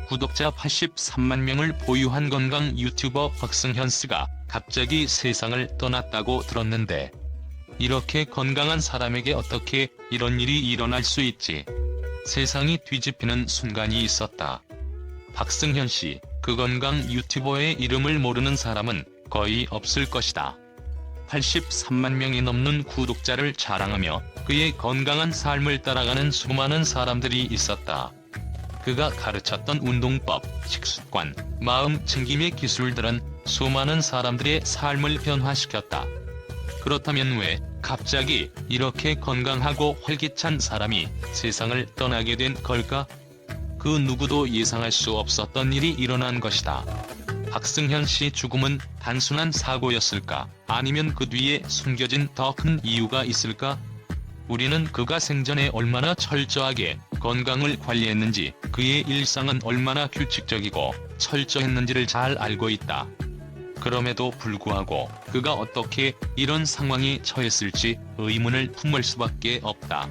구독자 83만 명을 보유한 건강 유튜버 박승현씨가 갑자기 세상을 떠났다고 들었는데, 이렇게 건강한 사람에게 어떻게 이런 일이 일어날 수 있지? 세상이 뒤집히는 순간이 있었다. 박승현씨, 그 건강 유튜버의 이름을 모르는 사람은 거의 없을 것이다. 83만 명이 넘는 구독자를 자랑하며 그의 건강한 삶을 따라가는 수많은 사람들이 있었다. 그가 가르쳤던 운동법, 식습관, 마음 챙김의 기술들은 수많은 사람들의 삶을 변화시켰다. 그렇다면 왜 갑자기 이렇게 건강하고 활기찬 사람이 세상을 떠나게 된 걸까? 그 누구도 예상할 수 없었던 일이 일어난 것이다. 박승현 씨 죽음은 단순한 사고였을까? 아니면 그 뒤에 숨겨진 더 큰 이유가 있을까? 우리는 그가 생전에 얼마나 철저하게 건강을 관리했는지, 그의 일상은 얼마나 규칙적이고 철저했는지를 잘 알고 있다. 그럼에도 불구하고 그가 어떻게 이런 상황에 처했을지 의문을 품을 수밖에 없다.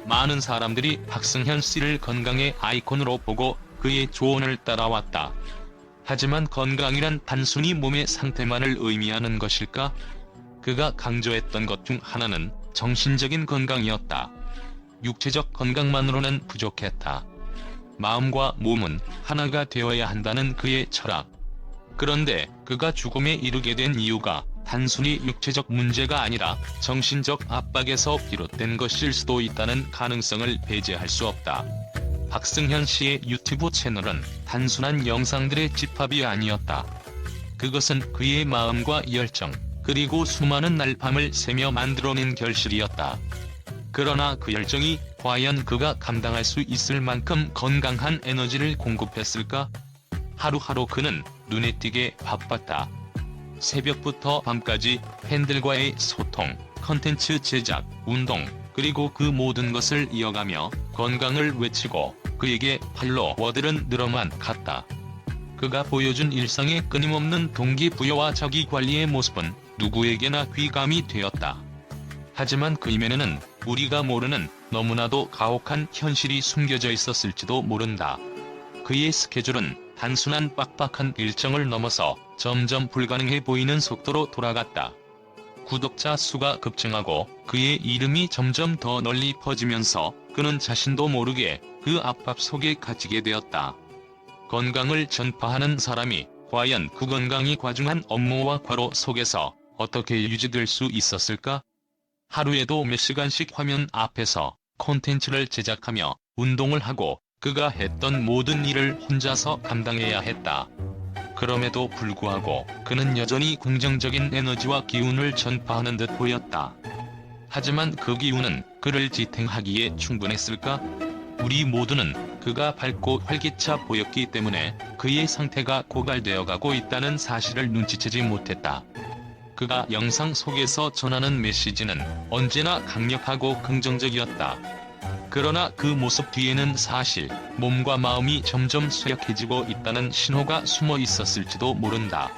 많은 사람들이 박승현 씨를 건강의 아이콘으로 보고 그의 조언을 따라왔다. 하지만 건강이란 단순히 몸의 상태만을 의미하는 것일까? 그가 강조했던 것 중 하나는 정신적인 건강이었다. 육체적 건강만으로는 부족했다. 마음과 몸은 하나가 되어야 한다는 그의 철학. 그런데 그가 죽음에 이르게 된 이유가 단순히 육체적 문제가 아니라 정신적 압박에서 비롯된 것일 수도 있다는 가능성을 배제할 수 없다. 박승현 씨의 유튜브 채널은 단순한 영상들의 집합이 아니었다. 그것은 그의 마음과 열정, 그리고 수많은 날밤을 새며 만들어낸 결실이었다. 그러나 그 열정이 과연 그가 감당할 수 있을 만큼 건강한 에너지를 공급했을까? 하루하루 그는 눈에 띄게 바빴다. 새벽부터 밤까지 팬들과의 소통, 컨텐츠 제작, 운동, 그리고 그 모든 것을 이어가며 건강을 외치고 그에게 팔로워들은 늘어만 갔다. 그가 보여준 일상의 끊임없는 동기부여와 자기관리의 모습은 누구에게나 귀감이 되었다. 하지만 그 이면에는 우리가 모르는 너무나도 가혹한 현실이 숨겨져 있었을지도 모른다. 그의 스케줄은 단순한 빡빡한 일정을 넘어서 점점 불가능해 보이는 속도로 돌아갔다. 구독자 수가 급증하고 그의 이름이 점점 더 널리 퍼지면서 그는 자신도 모르게 그 압박 속에 갇히게 되었다. 건강을 전파하는 사람이 과연 그 건강이 과중한 업무와 과로 속에서 어떻게 유지될 수 있었을까? 하루에도 몇 시간씩 화면 앞에서 콘텐츠를 제작하며 운동을 하고 그가 했던 모든 일을 혼자서 감당해야 했다. 그럼에도 불구하고 그는 여전히 긍정적인 에너지와 기운을 전파하는 듯 보였다. 하지만 그 기운은 그를 지탱하기에 충분했을까? 우리 모두는 그가 밝고 활기차 보였기 때문에 그의 상태가 고갈되어 가고 있다는 사실을 눈치채지 못했다. 그가 영상 속에서 전하는 메시지는 언제나 강력하고 긍정적이었다. 그러나 그 모습 뒤에는 사실 몸과 마음이 점점 쇠약해지고 있다는 신호가 숨어 있었을지도 모른다.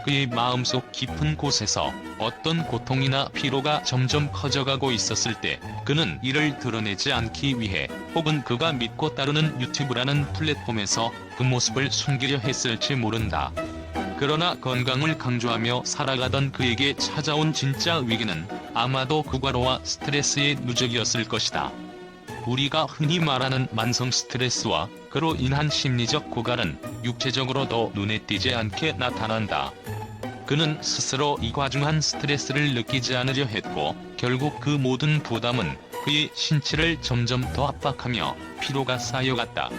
그의 마음속 깊은 곳에서 어떤 고통이나 피로가 점점 커져가고 있었을 때 그는 이를 드러내지 않기 위해 혹은 그가 믿고 따르는 유튜브라는 플랫폼에서 그 모습을 숨기려 했을지 모른다. 그러나 건강을 강조하며 살아가던 그에게 찾아온 진짜 위기는 아마도 그 과로와 스트레스의 누적이었을 것이다. 우리가 흔히 말하는 만성 스트레스와 그로 인한 심리적 고갈은 육체적으로도 눈에 띄지 않게 나타난다. 그는 스스로 이 과중한 스트레스를 느끼지 않으려 했고 결국 그 모든 부담은 그의 신체를 점점 더 압박하며 피로가 쌓여갔다.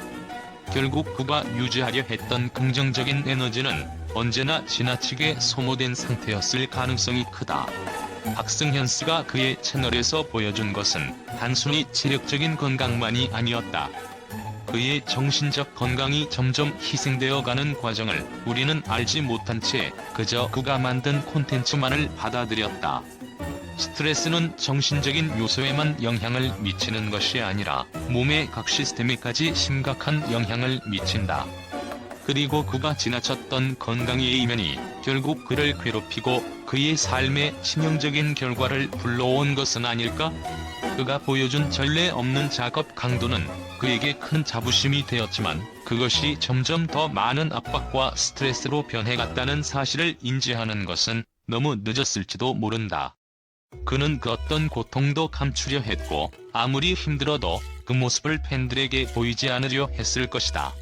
결국 그가 유지하려 했던 긍정적인 에너지는 언제나 지나치게 소모된 상태였을 가능성이 크다. 박승현 씨가 그의 채널에서 보여준 것은 단순히 체력적인 건강만이 아니었다. 그의 정신적 건강이 점점 희생되어 가는 과정을 우리는 알지 못한 채 그저 그가 만든 콘텐츠만을 받아들였다. 스트레스는 정신적인 요소에만 영향을 미치는 것이 아니라 몸의 각 시스템에까지 심각한 영향을 미친다. 그리고 그가 지나쳤던 건강의 이면이 결국 그를 괴롭히고 그의 삶에 치명적인 결과를 불러온 것은 아닐까? 그가 보여준 전례 없는 작업 강도는 그에게 큰 자부심이 되었지만 그것이 점점 더 많은 압박과 스트레스로 변해갔다는 사실을 인지하는 것은 너무 늦었을지도 모른다. 그는 그 어떤 고통도 감추려 했고 아무리 힘들어도 그 모습을 팬들에게 보이지 않으려 했을 것이다.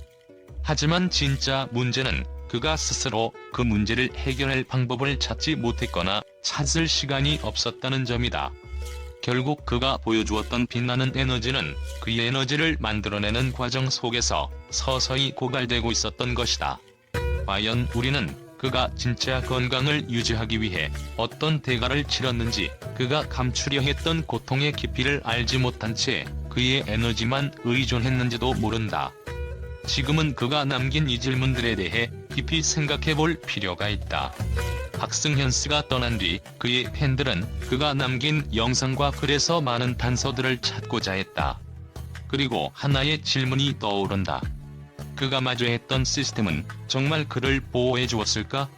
하지만 진짜 문제는 그가 스스로 그 문제를 해결할 방법을 찾지 못했거나 찾을 시간이 없었다는 점이다. 결국 그가 보여주었던 빛나는 에너지는 그의 에너지를 만들어내는 과정 속에서 서서히 고갈되고 있었던 것이다. 과연 우리는 그가 진짜 건강을 유지하기 위해 어떤 대가를 치렀는지, 그가 감추려 했던 고통의 깊이를 알지 못한 채 그의 에너지만 의존했는지도 모른다. 지금은 그가 남긴 이 질문들에 대해 깊이 생각해 볼 필요가 있다. 박승현씨가 떠난 뒤 그의 팬들은 그가 남긴 영상과 글에서 많은 단서들을 찾고자 했다. 그리고 하나의 질문이 떠오른다. 그가 마주했던 시스템은 정말 그를 보호해 주었을까?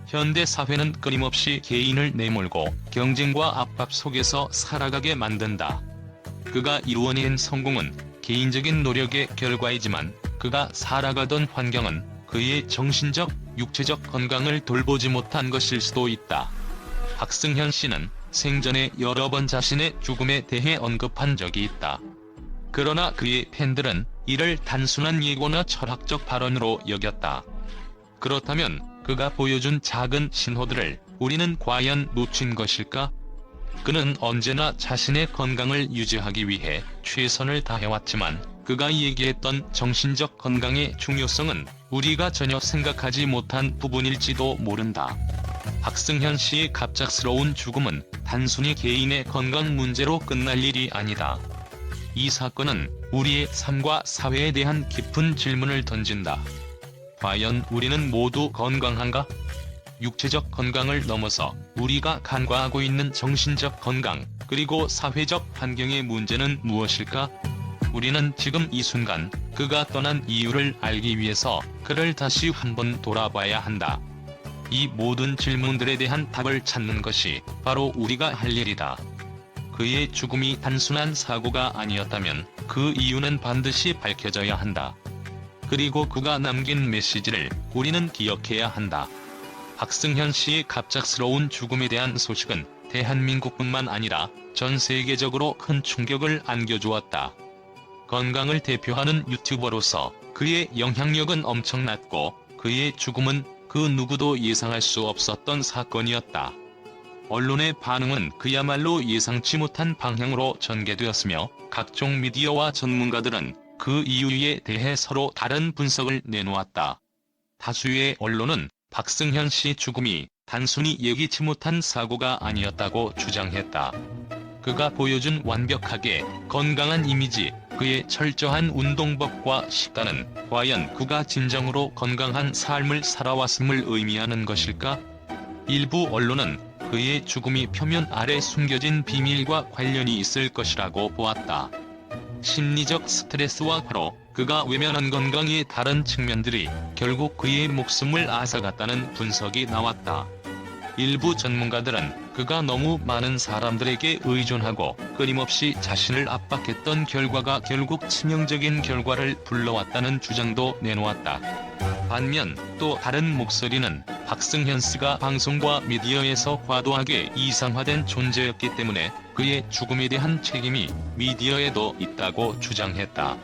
현대 사회는 끊임없이 개인을 내몰고 경쟁과 압박 속에서 살아가게 만든다. 그가 이루어낸 성공은 개인적인 노력의 결과이지만 그가 살아가던 환경은 그의 정신적, 육체적 건강을 돌보지 못한 것일 수도 있다. 박승현 씨는 생전에 여러 번 자신의 죽음에 대해 언급한 적이 있다. 그러나 그의 팬들은 이를 단순한 예고나 철학적 발언으로 여겼다. 그렇다면 그가 보여준 작은 신호들을 우리는 과연 놓친 것일까? 그는 언제나 자신의 건강을 유지하기 위해 최선을 다해왔지만 그가 얘기했던 정신적 건강의 중요성은 우리가 전혀 생각하지 못한 부분일지도 모른다. 박승현 씨의 갑작스러운 죽음은 단순히 개인의 건강 문제로 끝날 일이 아니다. 이 사건은 우리의 삶과 사회에 대한 깊은 질문을 던진다. 과연 우리는 모두 건강한가? 육체적 건강을 넘어서 우리가 간과하고 있는 정신적 건강, 그리고 사회적 환경의 문제는 무엇일까? 우리는 지금 이 순간 그가 떠난 이유를 알기 위해서 그를 다시 한번 돌아봐야 한다. 이 모든 질문들에 대한 답을 찾는 것이 바로 우리가 할 일이다. 그의 죽음이 단순한 사고가 아니었다면 그 이유는 반드시 밝혀져야 한다. 그리고 그가 남긴 메시지를 우리는 기억해야 한다. 박승현 씨의 갑작스러운 죽음에 대한 소식은 대한민국뿐만 아니라 전 세계적으로 큰 충격을 안겨주었다. 건강을 대표하는 유튜버로서 그의 영향력은 엄청났고 그의 죽음은 그 누구도 예상할 수 없었던 사건이었다. 언론의 반응은 그야말로 예상치 못한 방향으로 전개되었으며 각종 미디어와 전문가들은 그 이유에 대해 서로 다른 분석을 내놓았다. 다수의 언론은 박승현 씨 죽음이 단순히 예기치 못한 사고가 아니었다고 주장했다. 그가 보여준 완벽하게 건강한 이미지, 그의 철저한 운동법과 식단은 과연 그가 진정으로 건강한 삶을 살아왔음을 의미하는 것일까? 일부 언론은 그의 죽음이 표면 아래 숨겨진 비밀과 관련이 있을 것이라고 보았다. 심리적 스트레스와 과로, 그가 외면한 건강의 다른 측면들이 결국 그의 목숨을 앗아갔다는 분석이 나왔다. 일부 전문가들은 그가 너무 많은 사람들에게 의존하고 끊임없이 자신을 압박했던 결과가 결국 치명적인 결과를 불러왔다는 주장도 내놓았다. 반면 또 다른 목소리는 박승현 씨가 방송과 미디어에서 과도하게 이상화된 존재였기 때문에 그의 죽음에 대한 책임이 미디어에도 있다고 주장했다.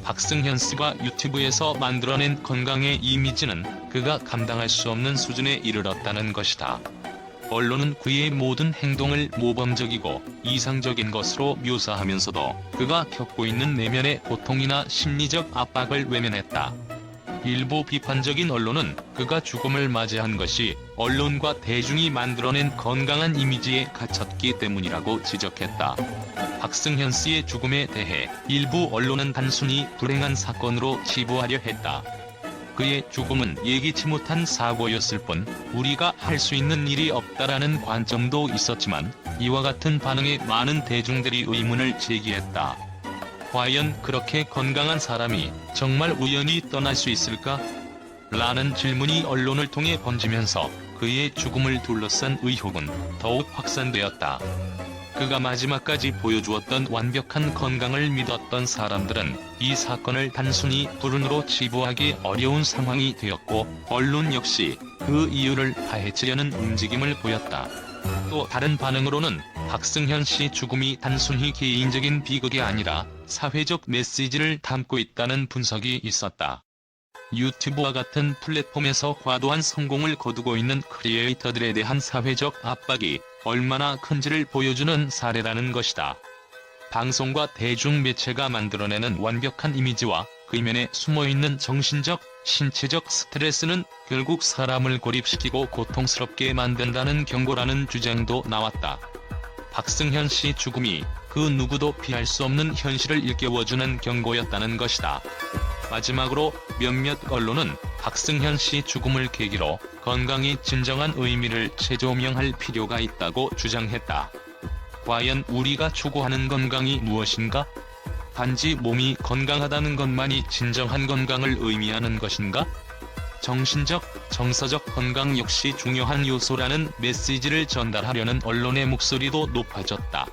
박승현 씨가 유튜브에서 만들어낸 건강의 이미지는 그가 감당할 수 없는 수준에 이르렀다는 것이다. 언론은 그의 모든 행동을 모범적이고 이상적인 것으로 묘사하면서도 그가 겪고 있는 내면의 고통이나 심리적 압박을 외면했다. 일부 비판적인 언론은 그가 죽음을 맞이한 것이 언론과 대중이 만들어낸 건강한 이미지에 갇혔기 때문이라고 지적했다. 박승현 씨의 죽음에 대해 일부 언론은 단순히 불행한 사건으로 치부하려 했다. 그의 죽음은 예기치 못한 사고였을 뿐 우리가 할 수 있는 일이 없다라는 관점도 있었지만 이와 같은 반응에 많은 대중들이 의문을 제기했다. 과연 그렇게 건강한 사람이 정말 우연히 떠날 수 있을까? 라는 질문이 언론을 통해 번지면서 그의 죽음을 둘러싼 의혹은 더욱 확산되었다. 그가 마지막까지 보여주었던 완벽한 건강을 믿었던 사람들은 이 사건을 단순히 불운으로 치부하기 어려운 상황이 되었고, 언론 역시 그 이유를 파헤치려는 움직임을 보였다. 또 다른 반응으로는 박승현 씨 죽음이 단순히 개인적인 비극이 아니라 사회적 메시지를 담고 있다는 분석이 있었다. 유튜브와 같은 플랫폼에서 과도한 성공을 거두고 있는 크리에이터들에 대한 사회적 압박이 얼마나 큰지를 보여주는 사례라는 것이다. 방송과 대중매체가 만들어내는 완벽한 이미지와 그 이면에 숨어있는 정신적, 신체적 스트레스는 결국 사람을 고립시키고 고통스럽게 만든다는 경고라는 주장도 나왔다. 박승현 씨 죽음이 그 누구도 피할 수 없는 현실을 일깨워주는 경고였다는 것이다. 마지막으로 몇몇 언론은 박승현 씨 죽음을 계기로 건강이 진정한 의미를 재조명할 필요가 있다고 주장했다. 과연 우리가 추구하는 건강이 무엇인가? 단지 몸이 건강하다는 것만이 진정한 건강을 의미하는 것인가? 정신적, 정서적 건강 역시 중요한 요소라는 메시지를 전달하려는 언론의 목소리도 높아졌다.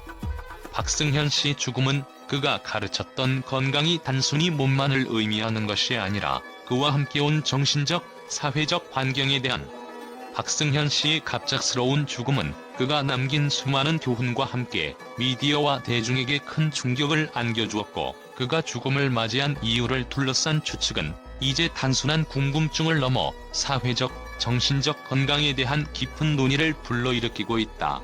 박승현 씨 죽음은 그가 가르쳤던 건강이 단순히 몸만을 의미하는 것이 아니라 그와 함께 온 정신적, 사회적 환경에 대한 박승현 씨의 갑작스러운 죽음은 그가 남긴 수많은 교훈과 함께 미디어와 대중에게 큰 충격을 안겨주었고, 그가 죽음을 맞이한 이유를 둘러싼 추측은 이제 단순한 궁금증을 넘어 사회적, 정신적 건강에 대한 깊은 논의를 불러일으키고 있다.